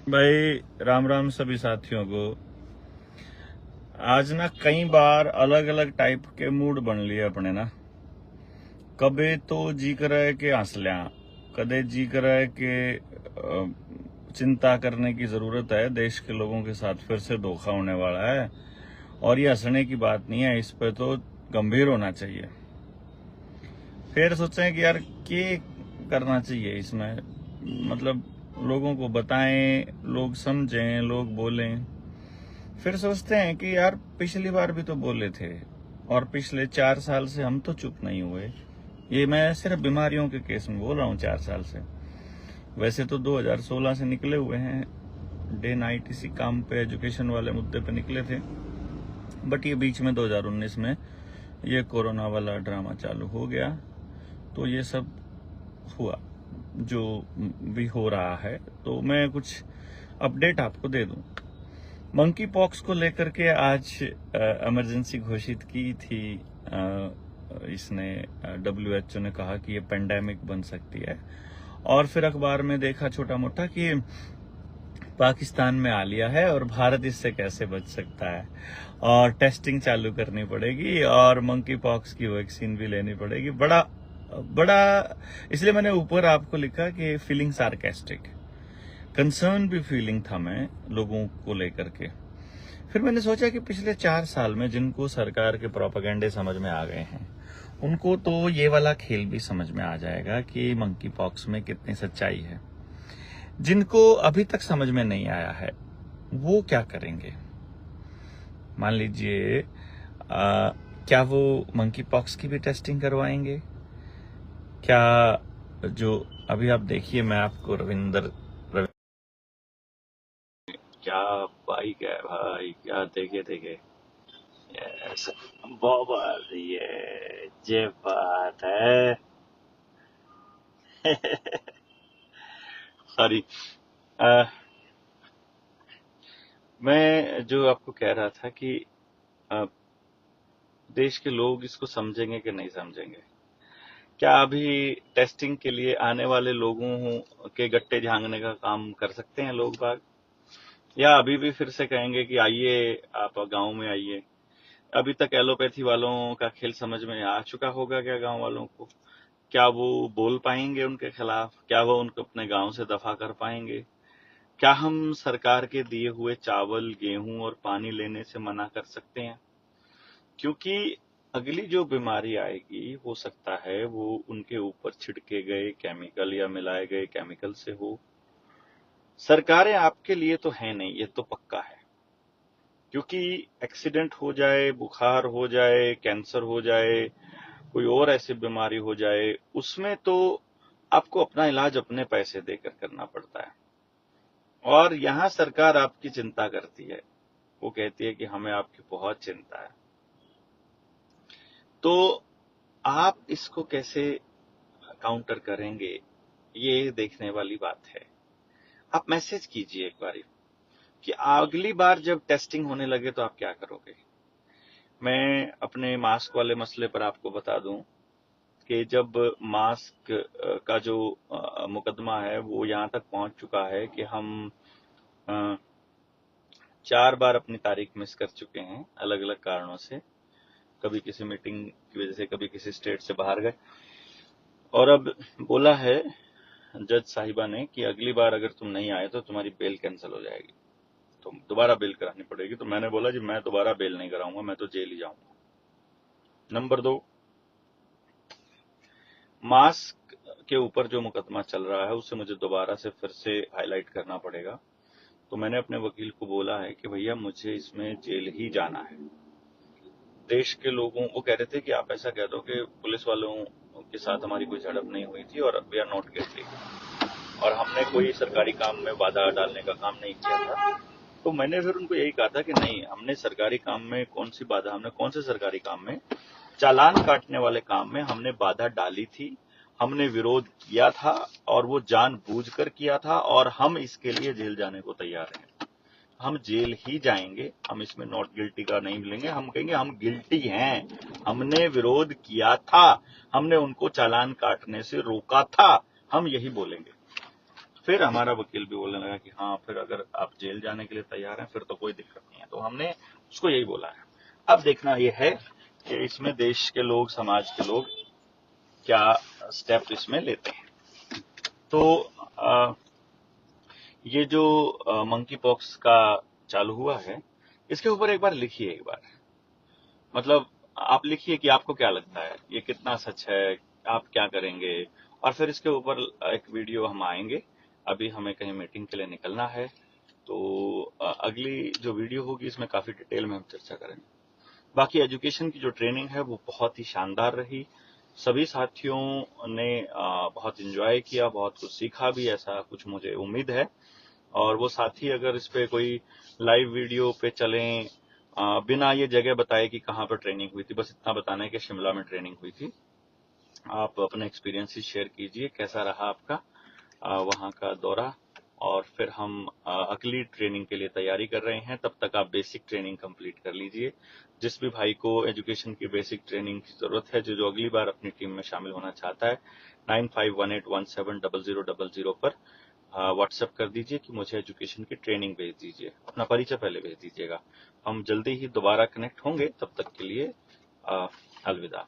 भाई राम राम सभी साथियों को। आज ना कई बार अलग अलग टाइप के मूड बन लिए अपने ना। कभी तो जी करे कि हंस लिया, कदे जी करे कि चिंता करने की जरूरत है, देश के लोगों के साथ फिर से धोखा होने वाला है और ये हंसने की बात नहीं है, इस पे तो गंभीर होना चाहिए। फिर सोचें कि यार क्या करना चाहिए इसमें, मतलब लोगों को बताएं, लोग समझें, लोग बोलें। फिर सोचते हैं कि यार पिछली बार भी तो बोले थे और पिछले 4 साल से हम तो चुप नहीं हुए। ये मैं सिर्फ बीमारियों के केस में बोल रहा हूँ 4 साल से। वैसे तो 2016 से निकले हुए हैं, डे नाइट इसी काम पे, एजुकेशन वाले मुद्दे पे निकले थे। बट ये बीच में 2019 में ये कोरोना वाला ड्रामा चालू हो गया, तो ये सब हुआ जो भी हो रहा है। तो मैं कुछ अपडेट आपको दे दूं। मंकी पॉक्स को लेकर के आज इमरजेंसी घोषित की थी इसने, WHO ने कहा कि ये पेंडेमिक बन सकती है। और फिर अखबार में देखा छोटा मोटा कि पाकिस्तान में आ लिया है और भारत इससे कैसे बच सकता है, और टेस्टिंग चालू करनी पड़ेगी और मंकी पॉक्स की वैक्सीन भी लेनी पड़ेगी। बड़ा बड़ा इसलिए मैंने ऊपर आपको लिखा कि फीलिंग सार्केस्टिक, कंसर्न भी फीलिंग था मैं लोगों को लेकर के। फिर मैंने सोचा कि पिछले 4 साल में जिनको सरकार के प्रोपेगेंडे समझ में आ गए हैं, उनको तो ये वाला खेल भी समझ में आ जाएगा कि मंकी पॉक्स में कितनी सच्चाई है। जिनको अभी तक समझ में नहीं आया है वो क्या करेंगे। मान लीजिए क्या वो मंकी पॉक्स की भी टेस्टिंग करवाएंगे क्या? जो अभी आप देखिए, मैं आपको क्या बाइक है भाई, क्या देखे देखे। यस, बहुत ये बात है। सॉरी। मैं जो आपको कह रहा था कि अ, देश के लोग इसको समझेंगे कि नहीं समझेंगे। क्या अभी टेस्टिंग के लिए आने वाले लोगों के गट्टे झांकने का काम कर सकते हैं लोग बाग, या अभी भी फिर से कहेंगे कि आइए आप गांव में आइए? अभी तक एलोपैथी वालों का खेल समझ में आ चुका होगा क्या गांव वालों को? क्या वो बोल पाएंगे उनके खिलाफ? क्या वो उनको अपने गांव से दफा कर पाएंगे? क्या हम सरकार के दिए हुए चावल, गेहूं और पानी लेने से मना कर सकते हैं? क्योंकि अगली जो बीमारी आएगी हो सकता है वो उनके ऊपर छिड़के गए केमिकल या मिलाए गए केमिकल से हो। सरकारें आपके लिए तो है नहीं, ये तो पक्का है। क्योंकि एक्सीडेंट हो जाए, बुखार हो जाए, कैंसर हो जाए, कोई और ऐसी बीमारी हो जाए, उसमें तो आपको अपना इलाज अपने पैसे देकर करना पड़ता है। और यहाँ सरकार आपकी चिंता करती है, वो कहती है कि हमें आपकी बहुत चिंता है। तो आप इसको कैसे काउंटर करेंगे, ये देखने वाली बात है। आप मैसेज कीजिए एक बार कि अगली बार जब टेस्टिंग होने लगे तो आप क्या करोगे। मैं अपने मास्क वाले मसले पर आपको बता दूं कि जब मास्क का जो मुकदमा है वो यहाँ तक पहुंच चुका है कि हम 4 बार अपनी तारीख मिस कर चुके हैं अलग अलग कारणों से। कभी किसी मीटिंग की वजह से, कभी किसी स्टेट से बाहर गए, और अब बोला है जज साहिबा ने कि अगली बार अगर तुम नहीं आए तो तुम्हारी बेल कैंसिल हो जाएगी, तो दोबारा बेल करानी पड़ेगी। तो मैंने बोला जी मैं दोबारा बेल नहीं कराऊंगा, मैं तो जेल ही जाऊंगा। नंबर 2, मास्क के ऊपर जो मुकदमा चल रहा है उसे मुझे दोबारा से फिर से हाईलाइट करना पड़ेगा। तो मैंने अपने वकील को बोला है कि भैया मुझे इसमें जेल ही जाना है। देश के लोगों, वो कह रहे थे कि आप ऐसा कह दो कि पुलिस वालों के साथ हमारी कोई झड़प नहीं हुई थी और वी आर नॉट गिल्टी, और हमने कोई सरकारी काम में बाधा डालने का काम नहीं किया था। तो मैंने फिर उनको यही कहा था कि नहीं, हमने सरकारी काम में कौन सी बाधा, हमने कौन से सरकारी काम में, चालान काटने वाले काम में हमने बाधा डाली थी, हमने विरोध किया था और वो जानबूझकर किया था, और हम इसके लिए जेल जाने को तैयार हैं। हम जेल ही जाएंगे, हम इसमें नॉट गिल्टी का नहीं मिलेंगे। हम कहेंगे हम गिल्टी हैं, हमने विरोध किया था, हमने उनको चालान काटने से रोका था, हम यही बोलेंगे। फिर हमारा वकील भी बोलने लगा कि हाँ, फिर अगर आप जेल जाने के लिए तैयार हैं फिर तो कोई दिक्कत नहीं है। तो हमने उसको यही बोला है। अब देखना यह है कि इसमें देश के लोग, समाज के लोग क्या स्टेप इसमें लेते हैं। तो ये जो मंकी पॉक्स का चालू हुआ है, इसके ऊपर एक बार लिखिए, एक बार मतलब आप लिखिए कि आपको क्या लगता है, ये कितना सच है, आप क्या करेंगे। और फिर इसके ऊपर एक वीडियो हम आएंगे। अभी हमें कहीं मीटिंग के लिए निकलना है, तो अगली जो वीडियो होगी इसमें काफी डिटेल में हम चर्चा करेंगे। बाकी एजुकेशन की जो ट्रेनिंग है वो बहुत ही शानदार रही। सभी साथियों ने बहुत एंजॉय किया, बहुत कुछ सीखा भी, ऐसा कुछ मुझे उम्मीद है। और वो साथी अगर इस पे कोई लाइव वीडियो पे चलें, बिना ये जगह बताए कि कहाँ पर ट्रेनिंग हुई थी, बस इतना बताना है कि शिमला में ट्रेनिंग हुई थी, आप अपने एक्सपीरियंसेस शेयर कीजिए, कैसा रहा आपका वहाँ का दौरा। और फिर हम अगली ट्रेनिंग के लिए तैयारी कर रहे हैं। तब तक आप बेसिक ट्रेनिंग कंप्लीट कर लीजिए। जिस भी भाई को एजुकेशन की बेसिक ट्रेनिंग की जरूरत है, जो अगली बार अपनी टीम में शामिल होना चाहता है, 9518170000 पर व्हाट्सएप कर दीजिए कि मुझे एजुकेशन की ट्रेनिंग भेज दीजिए। अपना परिचय पहले भेज दीजिएगा। हम जल्दी ही दोबारा कनेक्ट होंगे। तब तक के लिए अलविदा।